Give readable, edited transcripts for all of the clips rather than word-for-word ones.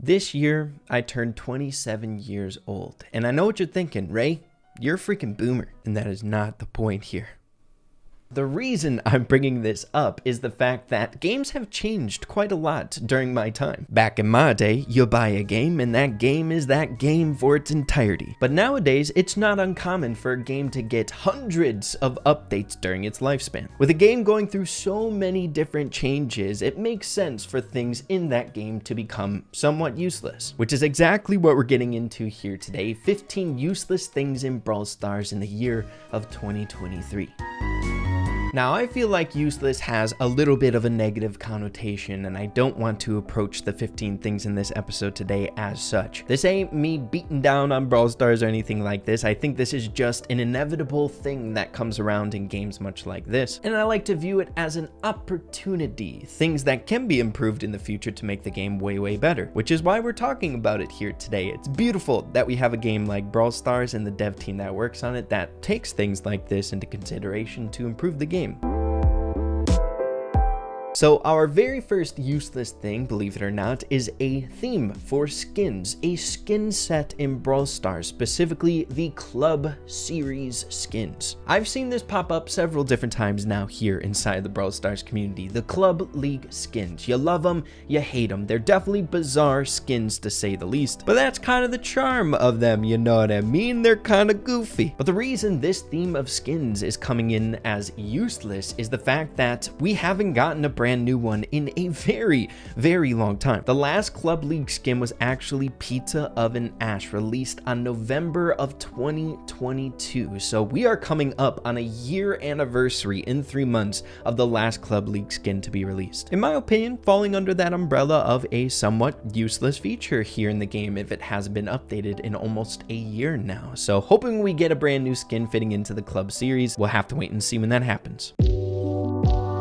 This year, I turned 27 years old, and I know what you're thinking, Ray, you're a freaking boomer, and that is not the point here. The reason I'm bringing this up is the fact that games have changed quite a lot during my time. Back in my day, you buy a game and that game is that game for its entirety. But nowadays, it's not uncommon for a game to get hundreds of updates during its lifespan. With a game going through so many different changes, it makes sense for things in that game to become somewhat useless, which is exactly what we're getting into here today. 15 useless things in Brawl Stars in the year of 2023. Now, I feel like useless has a little bit of a negative connotation, and I don't want to approach the 15 things in this episode today as such. This ain't me beating down on Brawl Stars or anything like this. I think this is just an inevitable thing that comes around in games much like this, and I like to view it as an opportunity, things that can be improved in the future to make the game way better, which is why we're talking about it here today. It's beautiful that we have a game like Brawl Stars and the dev team that works on it that takes things like this into consideration to improve the game. So our very first useless thing, believe it or not, is a theme for skins, a skin set in Brawl Stars, specifically the Club Series skins. I've seen this pop up several different times now here inside the Brawl Stars community, the Club League skins. You love them, you hate them. They're definitely bizarre skins to say the least, but that's kind of the charm of them, you know what I mean? They're kind of goofy. But the reason this theme of skins is coming in as useless is the fact that we haven't gotten a brand new one in a very long time. The last Club League skin was actually Pizza Oven Ash, released on November of 2022. So we are coming up on a year anniversary in 3 months of the last Club League skin to be released. In my opinion, falling under that umbrella of a somewhat useless feature here in the game if it has been updated in almost a year now. So hoping we get a brand new skin fitting into the Club series. We'll have to wait and see when that happens.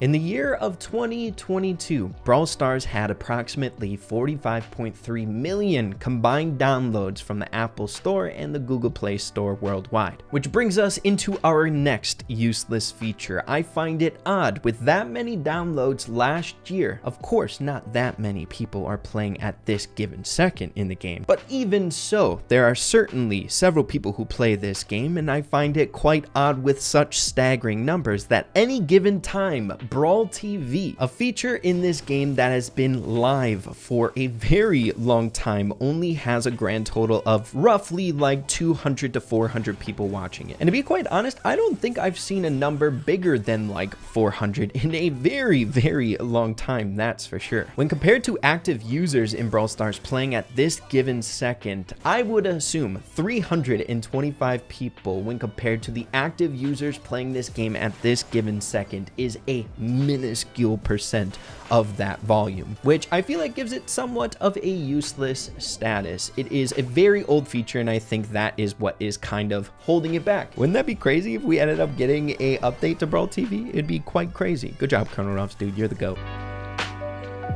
In the year of 2022, Brawl Stars had approximately 45.3 million combined downloads from the Apple Store and the Google Play Store worldwide. Which brings us into our next useless feature. I find it odd with that many downloads last year. Of course, not that many people are playing at this given second in the game, but even so, there are certainly several people who play this game, and I find it quite odd with such staggering numbers that any given time, Brawl TV, a feature in this game that has been live for a very long time, only has a grand total of roughly like 200 to 400 people watching it. And to be quite honest, I don't think I've seen a number bigger than like 400 in a very long time, that's for sure. When compared to active users in Brawl Stars playing at this given second, I would assume 325 people when compared to the active users playing this game at this given second is a minuscule percent of that volume, which I feel like gives it somewhat of a useless status. It is a very old feature, and I think that is what is kind of holding it back. Wouldn't that be crazy if we ended up getting a update to Brawl TV? It'd be quite crazy. Good job, Colonel Ruffs, dude. You're the GOAT.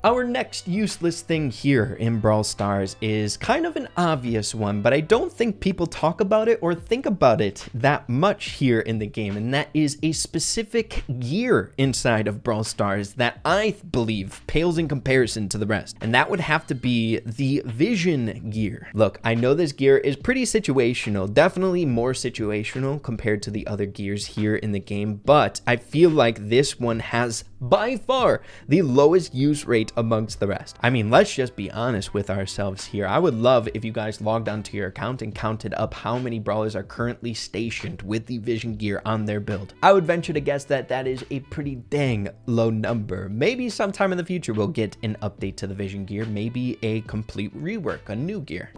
Our next useless thing here in Brawl Stars is kind of an obvious one, but I don't think people talk about it or think about it that much here in the game, and that is a specific gear inside of Brawl Stars that I believe pales in comparison to the rest, and that would have to be the Vision gear. Look, I know this gear is pretty situational, definitely more situational compared to the other gears here in the game, but I feel like this one has by far the lowest use rate amongst the rest. I mean, let's just be honest with ourselves here. I would love if you guys logged onto your account and counted up how many brawlers are currently stationed with the Vision gear on their build. I would venture to guess that that is a pretty dang low number. Maybe sometime in the future we'll get an update to the Vision gear, maybe a complete rework, a new gear.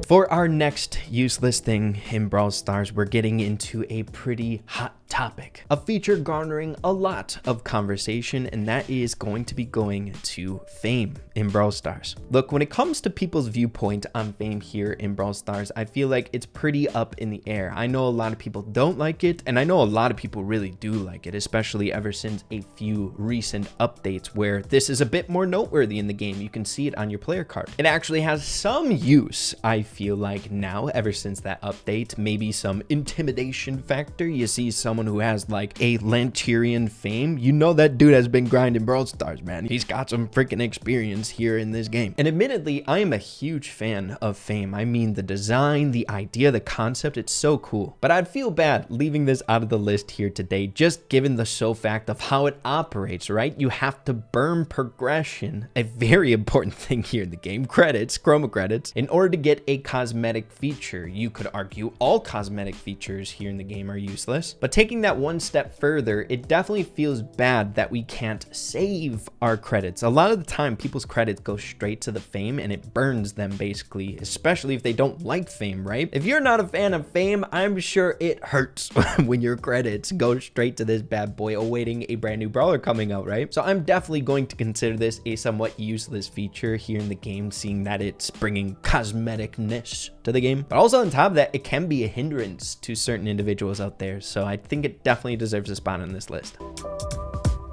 For our next useless thing in Brawl Stars, we're getting into a pretty hot topic, a feature garnering a lot of conversation, and that is going to be going to fame in Brawl Stars. Look, when it comes to people's viewpoint on fame here in Brawl Stars, I feel like it's pretty up in the air. I know a lot of people don't like it, and I know a lot of people really do like it, especially ever since a few recent updates where this is a bit more noteworthy in the game. You can see it on your player card. It actually has some use, I feel like, now, ever since that update. Maybe some intimidation factor. You see someone someone who has like a Lanterian fame, you know that dude has been grinding Brawl Stars, man. He's got some freaking experience here in this game. And admittedly, I am a huge fan of fame. I mean, the design, the idea, the concept, it's so cool. But I'd feel bad leaving this out of the list here today, just given the sole fact of how it operates, right? You have to burn progression, a very important thing here in the game, credits, chroma credits, in order to get a cosmetic feature. You could argue all cosmetic features here in the game are useless, but taking that one step further, it definitely feels bad that we can't save our credits. A lot of the time, people's credits go straight to the fame and it burns them basically, especially if they don't like fame, right? If you're not a fan of fame, I'm sure it hurts when your credits go straight to this bad boy awaiting a brand new brawler coming out, right? So I'm definitely going to consider this a somewhat useless feature here in the game, seeing that it's bringing cosmeticness to the game. But also on top of that, it can be a hindrance to certain individuals out there. So I think it definitely deserves a spot on this list.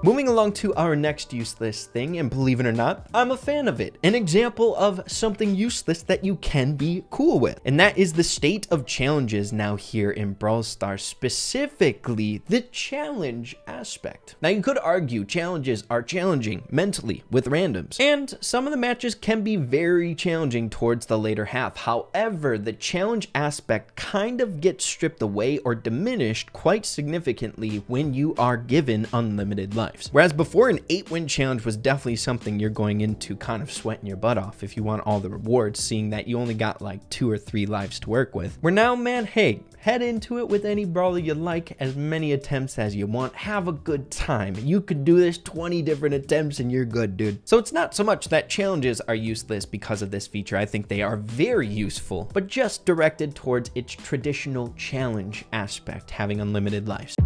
Moving along to our next useless thing, and believe it or not, I'm a fan of it. An example of something useless that you can be cool with. And that is the state of challenges now here in Brawl Stars, specifically the challenge aspect. Now you could argue challenges are challenging mentally with randoms, and some of the matches can be very challenging towards the later half. However, the challenge aspect kind of gets stripped away or diminished quite significantly when you are given unlimited life. Whereas before, an 8-win challenge was definitely something you're going into kind of sweating your butt off if you want all the rewards, seeing that you only got like 2 or 3 lives to work with. Where now, man, hey, head into it with any brawler you like, as many attempts as you want, have a good time. You could do this 20 different attempts and you're good, dude. So it's not so much that challenges are useless because of this feature. I think they are very useful, but just directed towards its traditional challenge aspect, having unlimited lives.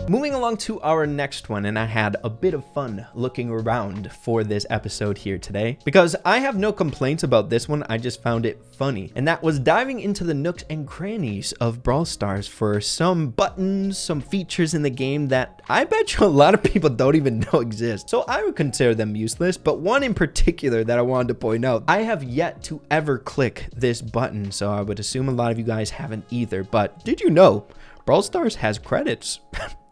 Moving along to our next one, and I had a bit of fun looking around for this episode here today, because I have no complaints about this one, I just found it funny. And that was diving into the nooks and crannies of Brawl Stars for some buttons, some features in the game that I bet you a lot of people don't even know exist. So I would consider them useless, but one in particular that I wanted to point out, I have yet to ever click this button, so I would assume a lot of you guys haven't either. But did you know Brawl Stars has credits?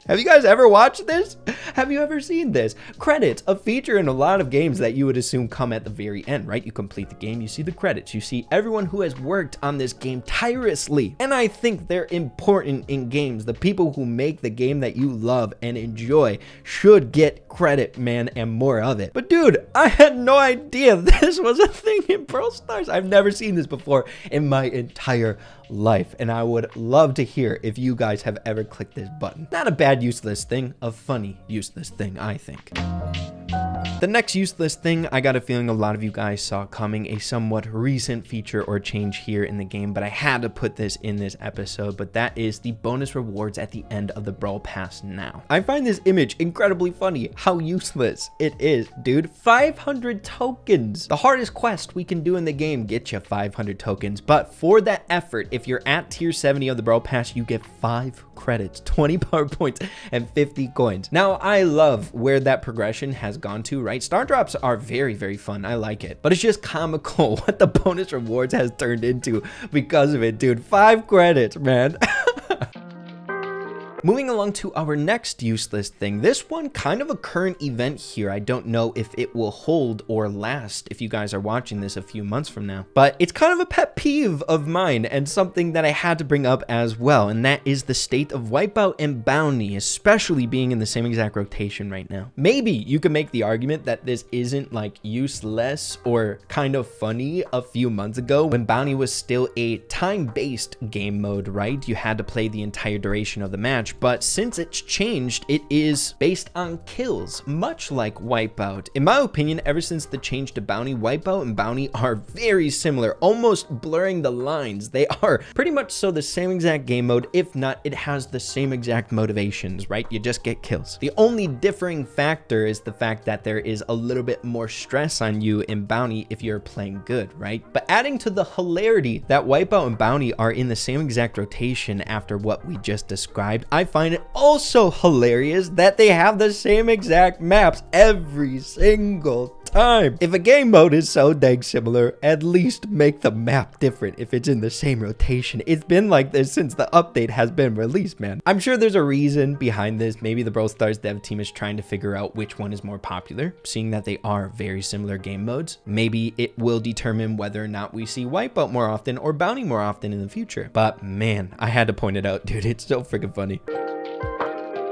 Have you guys ever watched this? Have you ever seen this? Credits, a feature in a lot of games that you would assume come at the very end, right? You complete the game, you see the credits, you see everyone who has worked on this game tirelessly. And I think they're important in games. The people who make the game that you love and enjoy should get credit, man, and more of it. But dude, I had no idea this was a thing in Brawl Stars. I've never seen this before in my entire life, and I would love to hear if you guys have ever clicked this button. Not a bad useless thing, a funny useless thing, I think. The next useless thing, I got a feeling a lot of you guys saw coming, a somewhat recent feature or change here in the game, but I had to put this in this episode, but that is the bonus rewards at the end of the Brawl Pass now. I find this image incredibly funny, how useless it is, dude. 500 tokens. The hardest quest we can do in the game gets you 500 tokens, but for that effort, if you're at tier 70 of the Brawl Pass, you get 5 credits, 20 power points, and 50 coins. Now, I love where that progression has gone to, right? Star drops are very, very fun. I like it, but it's just comical what the bonus rewards has turned into because of it, dude. 5 credits, man. Moving along to our next useless thing. This one kind of a current event here. I don't know if it will hold or last if you guys are watching this a few months from now, but it's kind of a pet peeve of mine and something that I had to bring up as well, and that is the state of Wipeout and Bounty, especially being in the same exact rotation right now. Maybe you can make the argument that this isn't like useless or kind of funny a few months ago when Bounty was still a time-based game mode, right? You had to play the entire duration of the match. But since it's changed, it is based on kills, much like Wipeout. In my opinion, ever since the change to Bounty, Wipeout and Bounty are very similar, almost blurring the lines. They are pretty much so the same exact game mode. If not, it has the same exact motivations, right? You just get kills. The only differing factor is the fact that there is a little bit more stress on you in Bounty if you're playing good, right? But adding to the hilarity that Wipeout and Bounty are in the same exact rotation after what we just described, I find it also hilarious that they have the same exact maps every single time. If a game mode is so dang similar, at least make the map different if it's in the same rotation. It's been like this since the update has been released, man. I'm sure there's a reason behind this. Maybe the Brawl Stars dev team is trying to figure out which one is more popular, seeing that they are very similar game modes. Maybe it will determine whether or not we see Wipeout more often or Bounty more often in the future. But man, I had to point it out, dude. It's so freaking funny.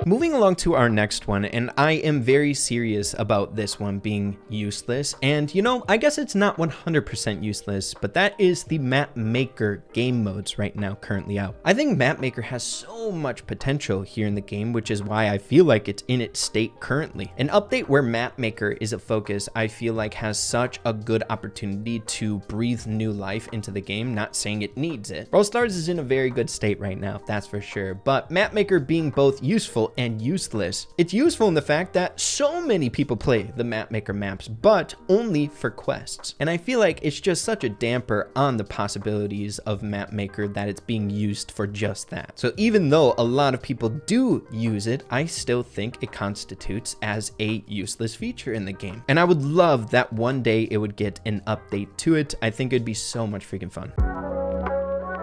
Moving along to our next one, and I am very serious about this one being useless. And you know, I guess it's not 100% useless, but that is the Mapmaker game modes right now currently out. I think Mapmaker has so much potential here in the game, which is why I feel like it's in its state currently. An update where Mapmaker is a focus, I feel like has such a good opportunity to breathe new life into the game, not saying it needs it. Brawl Stars is in a very good state right now, that's for sure, but Mapmaker being both useful and useless. It's useful in the fact that so many people play the Mapmaker maps, but only for quests. And I feel like it's just such a damper on the possibilities of Mapmaker that it's being used for just that. So even though a lot of people do use it, I still think it constitutes as a useless feature in the game. And I would love that one day it would get an update to it. I think it'd be so much freaking fun.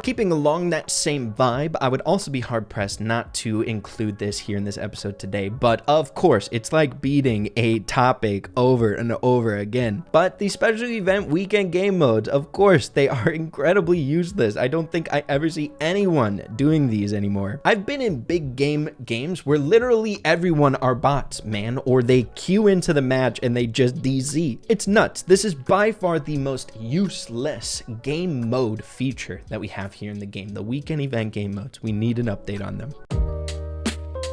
Keeping along that same vibe, I would also be hard-pressed not to include this here in this episode today, but of course, it's like beating a topic over and over again. But the special event weekend game modes, of course, they are incredibly useless. I don't think I ever see anyone doing these anymore. I've been in big games where literally everyone are bots, man, or they queue into the match and they just DZ. It's nuts. This is by far the most useless game mode feature that we have here in the game, the weekend event game modes. We need an update on them.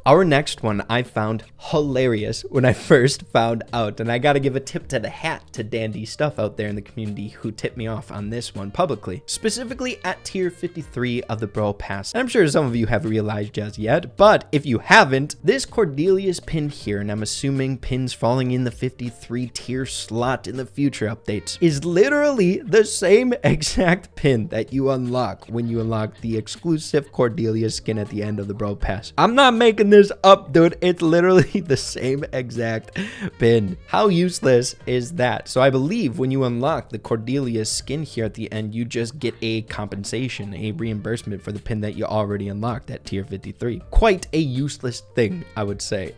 Our next one I found hilarious when I first found out, and I gotta give a tip to the hat to Dandy Stuff out there in the community who tipped me off on this one publicly, specifically at tier 53 of the Brawl Pass. And I'm sure some of you haven't realized just yet, but if you haven't, this Cordelia's pin here, and I'm assuming pins falling in the 53 tier slot in the future updates, is literally the same exact pin that you unlock when you unlock the exclusive Cordelia skin at the end of the Brawl Pass. I'm not making this up, dude. It's literally the same exact pin. How useless is that? So I believe when you unlock the Cordelia skin here at the end, you just get a compensation, a reimbursement for the pin that you already unlocked at tier 53. Quite a useless thing, I would say.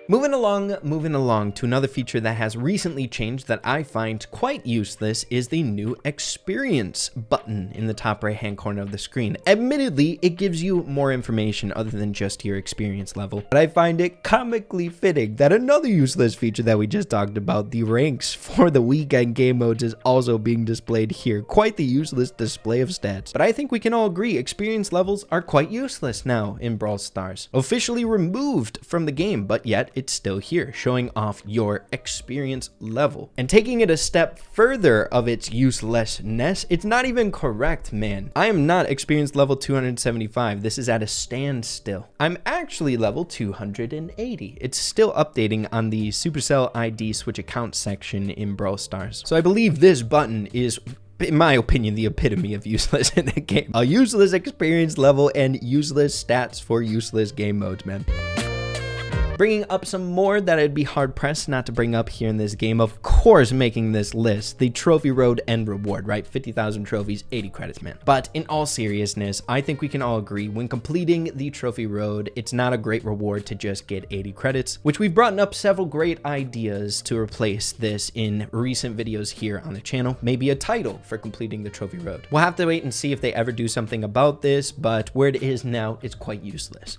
Moving along to another feature that has recently changed that I find quite useless is the new experience button in the top right hand corner of the screen. Admittedly, it gives you more information other than just your experience level, but I find it comically fitting that another useless feature that we just talked about, the ranks for the weekend game modes, is also being displayed here. Quite the useless display of stats. But I think we can all agree experience levels are quite useless now in Brawl Stars. Officially removed from the game, but yet it's still here, showing off your experience level. And taking it a step further of its uselessness, it's not even correct, man. I am not experience level 275. This is at a standstill. I'm actually level 280. It's still updating on the Supercell ID switch account section in Brawl Stars. So I believe this button is, in my opinion, the epitome of useless in the game. A useless experience level and useless stats for useless game modes, man. Bringing up some more that I'd be hard-pressed not to bring up here in this game, of course making this list, the trophy road end reward, right? 50,000 trophies, 80 credits, man. But in all seriousness, I think we can all agree when completing the trophy road, it's not a great reward to just get 80 credits, which we've brought up several great ideas to replace this in recent videos here on the channel. Maybe a title for completing the trophy road. We'll have to wait and see if they ever do something about this, but where it is now, it's quite useless.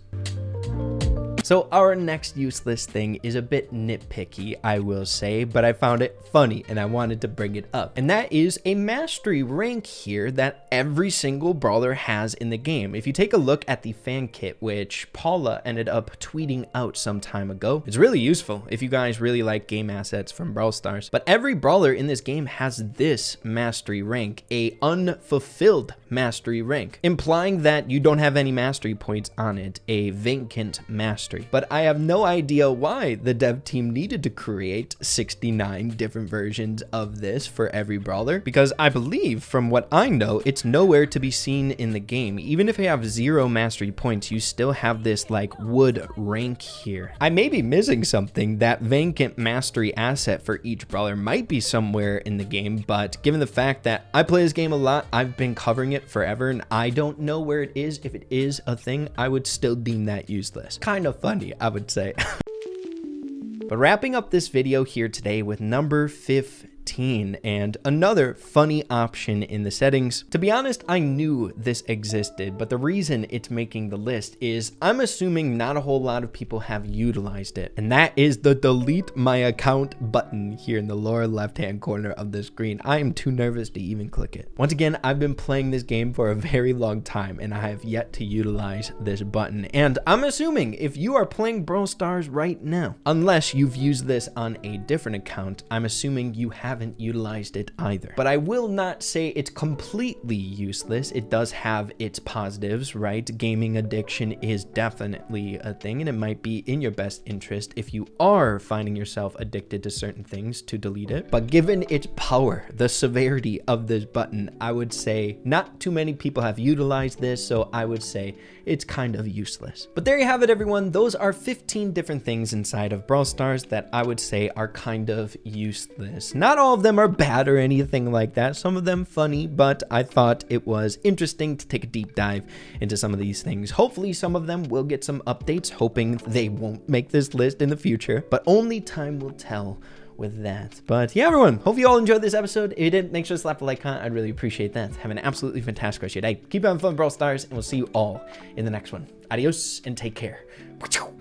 So our next useless thing is a bit nitpicky, I will say, but I found it funny and I wanted to bring it up. And that is a mastery rank here that every single brawler has in the game. If you take a look at the fan kit, which Paula ended up tweeting out some time ago, it's really useful if you guys really like game assets from Brawl Stars. But every brawler in this game has this mastery rank, a unfulfilled mastery rank, implying that you don't have any mastery points on it, a vacant mastery. But I have no idea why the dev team needed to create 69 different versions of this for every brawler, because I believe, from what I know, it's nowhere to be seen in the game. Even if you have 0 mastery points, you still have this like wood rank here. I may be missing something. That vacant mastery asset for each brawler might be somewhere in the game, but given the fact that I play this game a lot, I've been covering it forever, and I don't know where it is. If it is a thing, I would still deem that useless. Kind of funny, I would say. But wrapping up this video here today with number 15, and another funny option in the settings. To be honest, I knew this existed, but the reason it's making the list is I'm assuming not a whole lot of people have utilized it, and that is the delete my account button here in the lower left-hand corner of the screen. I am too nervous to even click it. Once again, I've been playing this game for a very long time, and I have yet to utilize this button, and I'm assuming if you are playing Brawl Stars right now, unless you've used this on a different account, I'm assuming you haven't utilized it either. But I will not say it's completely useless. It does have its positives, right? Gaming addiction is definitely a thing, and it might be in your best interest if you are finding yourself addicted to certain things to delete it. But given its power, the severity of this button, I would say not too many people have utilized this, so I would say it's kind of useless. But there you have it, everyone. Those are 15 different things inside of Brawl Stars that I would say are kind of useless. Not all of them are bad or anything like that. Some of them funny, but I thought it was interesting to take a deep dive into some of these things. Hopefully some of them will get some updates, hoping they won't make this list in the future, but only time will tell with that. But yeah, everyone, hope you all enjoyed this episode. If you did, make sure to slap the like comment. I'd really appreciate that. Have an absolutely fantastic rest of your day. Keep having fun, Brawl Stars, and we'll see you all in the next one. Adios and take care.